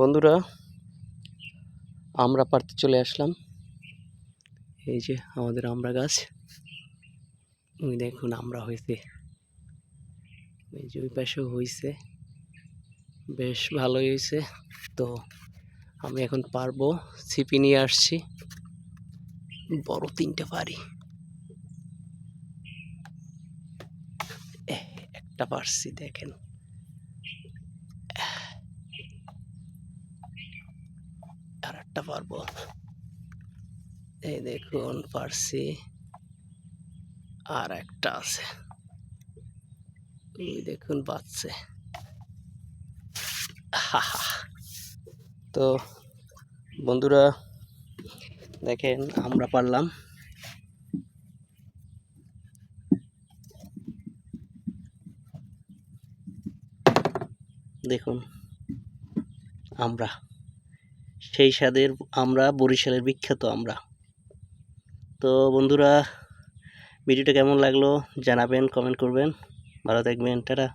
বন্ধুরা, আমরা পাড়তে চলে আসলাম। এই যে আমাদের আমড়া গাছ, ওই দেখুন আমড়া হয়েছে, এই যে ওই পাশেও হয়েছে, বেশ ভালোই হয়েছে। তো আমি এখন পারবো, ছিপি নিয়ে আসছি, বড় 3টে পারি, একটা পারছি, দেখেন আর একটা পারবো, এই দেখুন পারছি, আর একটা আছে, ওই দেখুন বাচ্চা। তো বন্ধুরা দেখেন আমরা পারলাম, দেখুন আমরা সেই স্বাদের আমরা, বরিশালের বিখ্যাত আমরা। তো বন্ধুরা, ভিডিওটা কেমন লাগলো জানাবেন, কমেন্ট করবেন। ভালো থাকবেন, টাটা।